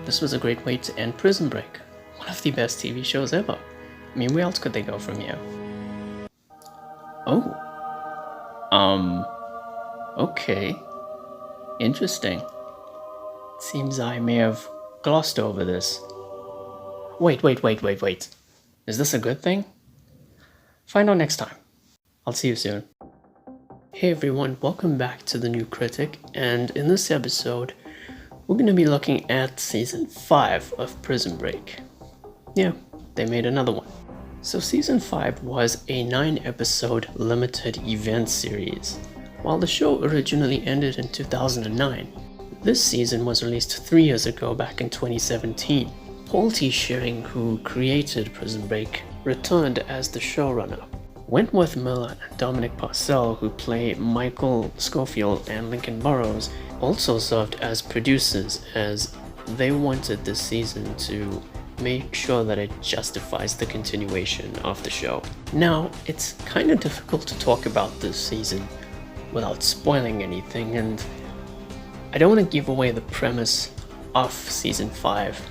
This was a great way to end Prison Break, one of the best TV shows ever. I mean, where else could they go from here? Oh. Okay. Interesting. Seems I may have glossed over this. Wait. Is this a good thing? Find out next time. I'll see you soon. Hey everyone, welcome back to The New Critic, and in this episode, we're going to be looking at Season 5 of Prison Break. Yeah, they made another one. So Season 5 was a 9-episode limited event series. While the show originally ended in 2009, this season was released 3 years ago back in 2017. Paul T. Shearing, who created Prison Break, returned as the showrunner. Wentworth Miller and Dominic Parcell, who play Michael Schofield and Lincoln Burrows, also served as producers, as they wanted this season to make sure that it justifies the continuation of the show. Now, it's kind of difficult to talk about this season without spoiling anything, and I don't want to give away the premise of Season 5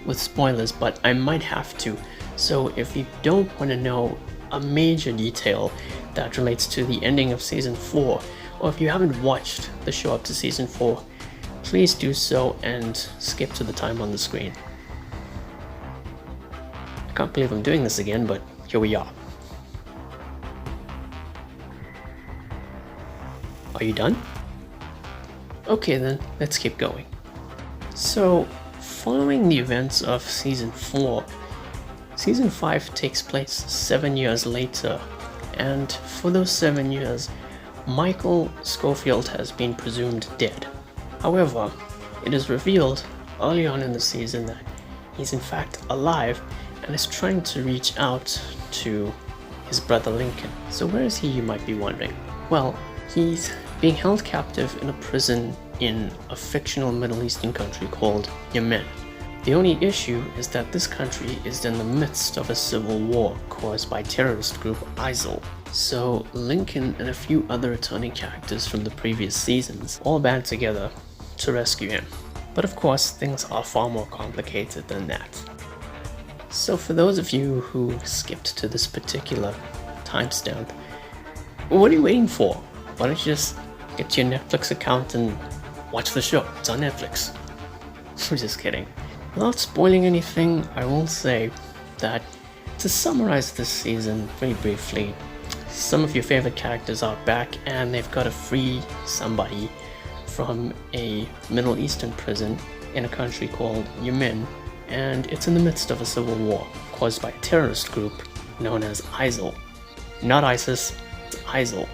with spoilers, but I might have to. So if you don't want to know a major detail that relates to the ending of Season 4, or if you haven't watched the show up to Season 4, please do so and skip to the time on the screen. I can't believe I'm doing this again, but here we are. Are you done? Okay then, let's keep going. So, following the events of Season 4, Season 5 takes place 7 years later, and for those 7 years, Michael Schofield has been presumed dead. However, it is revealed early on in the season that he's in fact alive and is trying to reach out to his brother Lincoln. So where is he, you might be wondering? Well, he's being held captive in a prison in a fictional Middle Eastern country called Yemen. The only issue is that this country is in the midst of a civil war caused by terrorist group ISIL. So Lincoln and a few other returning characters from the previous seasons all band together to rescue him. But of course, things are far more complicated than that. So for those of you who skipped to this particular timestamp, what are you waiting for? Why don't you just get your Netflix account and watch the show? It's on Netflix. I'm just kidding. Without spoiling anything, I will say that to summarize this season very briefly, some of your favorite characters are back and they've got to free somebody from a Middle Eastern prison in a country called Yemen, and it's in the midst of a civil war caused by a terrorist group known as ISIL. Not ISIS, it's ISIL.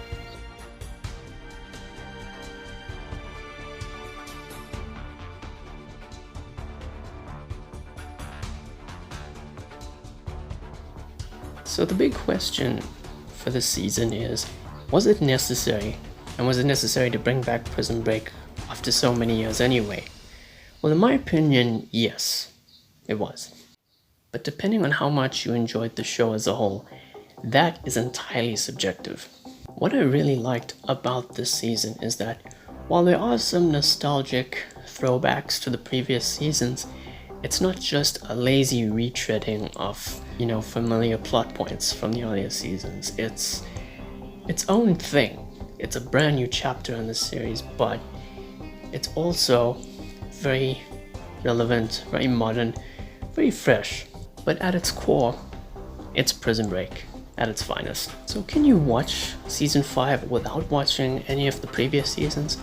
So the big question for this season is, was it necessary? And was it necessary to bring back Prison Break after so many years anyway? Well, in my opinion, yes, it was. But depending on how much you enjoyed the show as a whole, that is entirely subjective. What I really liked about this season is that while there are some nostalgic throwbacks to the previous seasons, it's not just a lazy retreading of, familiar plot points from the earlier seasons. It's its own thing. It's a brand new chapter in the series, but it's also very relevant, very modern, very fresh. But at its core, it's Prison Break at its finest. So can you watch Season 5 without watching any of the previous seasons?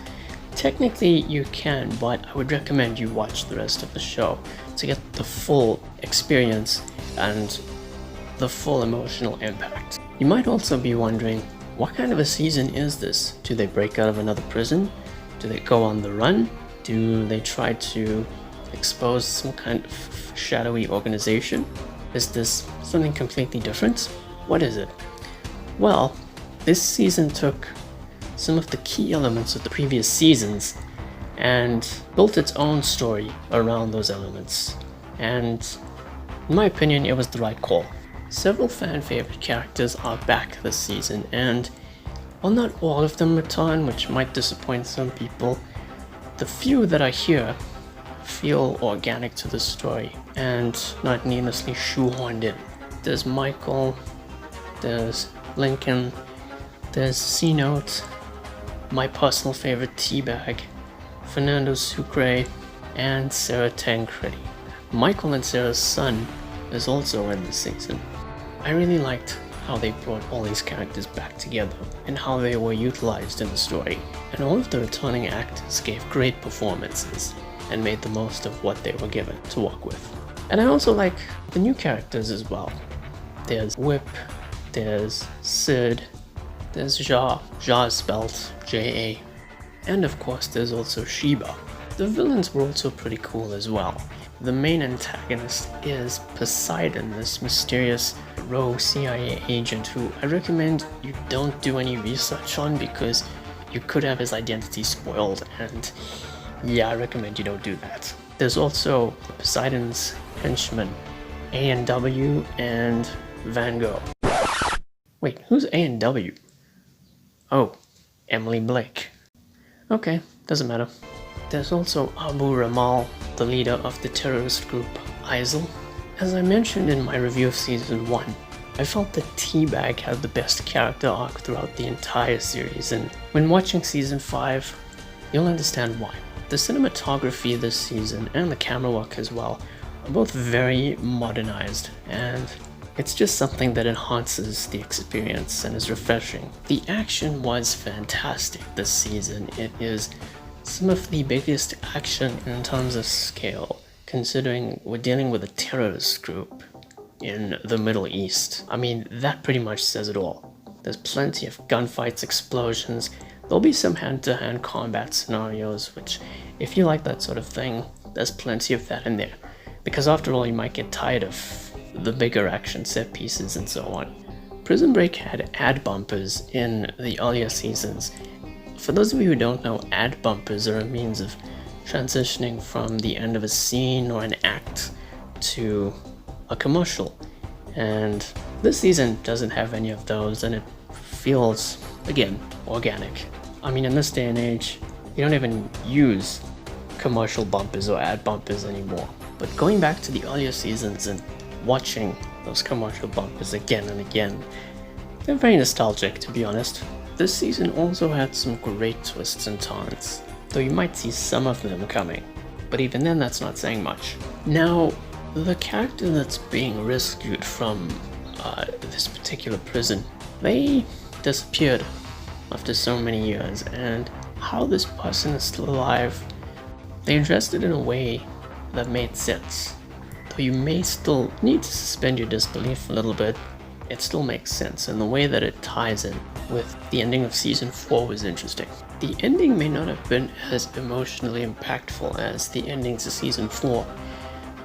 Technically you can, but I would recommend you watch the rest of the show to get the full experience and the full emotional impact. You might also be wondering, what kind of a season is this? Do they break out of another prison? Do they go on the run? Do they try to expose some kind of shadowy organization? Is this something completely different? What is it? Well, this season took some of the key elements of the previous seasons and built its own story around those elements. And in my opinion, it was the right call. Several fan favorite characters are back this season, and while not all of them return, which might disappoint some people, the few that are here feel organic to the story and not needlessly shoehorned in. There's Michael, there's Lincoln, there's C-Note, my personal favorite Teabag, Fernando Sucre, and Sarah Tancredi. Michael and Sarah's son is also in this season. I really liked how they brought all these characters back together and how they were utilized in the story. And all of the returning actors gave great performances and made the most of what they were given to work with. And I also like the new characters as well. There's Whip, there's Sid, there's Ja is spelled J-A, and of course there's also Sheba. The villains were also pretty cool as well. The main antagonist is Poseidon, this mysterious rogue CIA agent who I recommend you don't do any research on because you could have his identity spoiled, and yeah, I recommend you don't do that. There's also Poseidon's henchmen, A&W and Van Gogh. Wait, who's A&W? Oh, Emily Blake. Okay, doesn't matter. There's also Abu Ramal, the leader of the terrorist group ISIL. As I mentioned in my review of Season 1, I felt that Teabag had the best character arc throughout the entire series, and when watching Season 5, you'll understand why. The cinematography this season, and the camera work as well, are both very modernized, and it's just something that enhances the experience and is refreshing. The action was fantastic this season. It is some of the biggest action in terms of scale, considering we're dealing with a terrorist group in the Middle East. I mean, that pretty much says it all. There's plenty of gunfights, explosions. There'll be some hand-to-hand combat scenarios, which, if you like that sort of thing, there's plenty of that in there. Because after all, you might get tired of the bigger action set pieces and so on. Prison Break had ad bumpers in the earlier seasons. For those of you who don't know, ad bumpers are a means of transitioning from the end of a scene or an act to a commercial. And this season doesn't have any of those, and it feels, again, organic. I mean, in this day and age, you don't even use commercial bumpers or ad bumpers anymore. But going back to the earlier seasons and watching those commercial bumpers again and again, they're very nostalgic, to be honest. This season also had some great twists and turns, though you might see some of them coming, but even then that's not saying much. Now, the character that's being rescued from this particular prison, they disappeared after so many years, and how this person is still alive, they addressed it in a way that made sense. Though you may still need to suspend your disbelief a little bit, it still makes sense, and the way that it ties in with the ending of Season 4 was interesting. The ending may not have been as emotionally impactful as the endings of Season 4,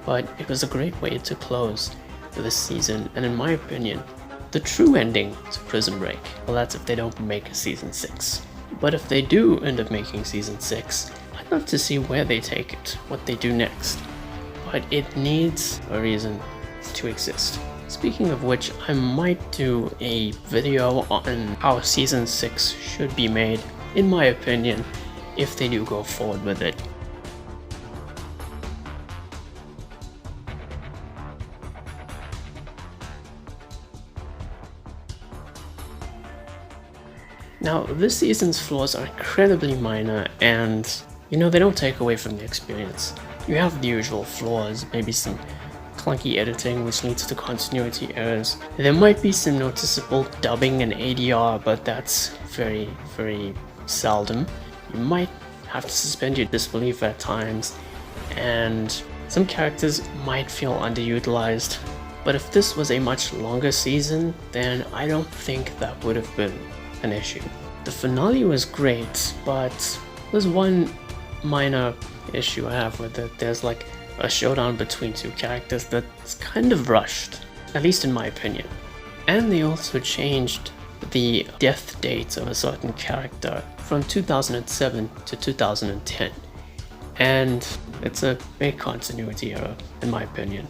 but it was a great way to close this season, and in my opinion, the true ending to Prison Break, well, that's if they don't make a Season 6. But if they do end up making Season 6, I'd love to see where they take it, what they do next. But it needs a reason to exist. Speaking of which, I might do a video on how Season 6 should be made, in my opinion, if they do go forward with it. Now, this season's flaws are incredibly minor, and they don't take away from the experience. You have the usual flaws, maybe some clunky editing which leads to continuity errors. There might be some noticeable dubbing and ADR, but that's very, very seldom. You might have to suspend your disbelief at times, and some characters might feel underutilized. But if this was a much longer season, then I don't think that would have been an issue. The finale was great, but there's one minor issue I have with it. There's like a showdown between two characters that's kind of rushed, at least in my opinion. And they also changed the death dates of a certain character from 2007 to 2010. And it's a big continuity error, in my opinion.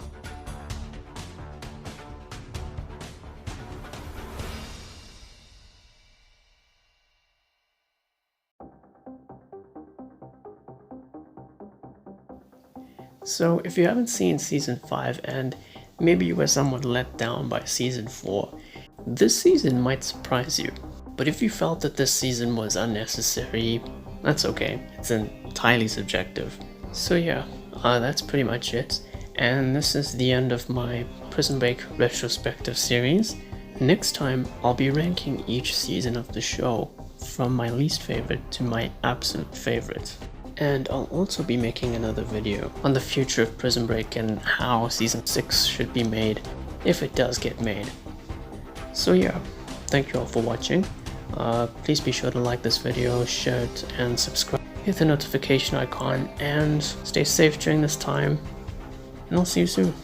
So if you haven't seen Season 5 and maybe you were somewhat let down by Season 4, this season might surprise you. But if you felt that this season was unnecessary, that's okay. It's entirely subjective. So yeah, that's pretty much it. And this is the end of my Prison Break retrospective series. Next time, I'll be ranking each season of the show from my least favorite to my absolute favorite. And I'll also be making another video on the future of Prison Break and how Season 6 should be made, if it does get made. So yeah, thank you all for watching. Please be sure to like this video, share it, and subscribe. Hit the notification icon, and stay safe during this time. And I'll see you soon.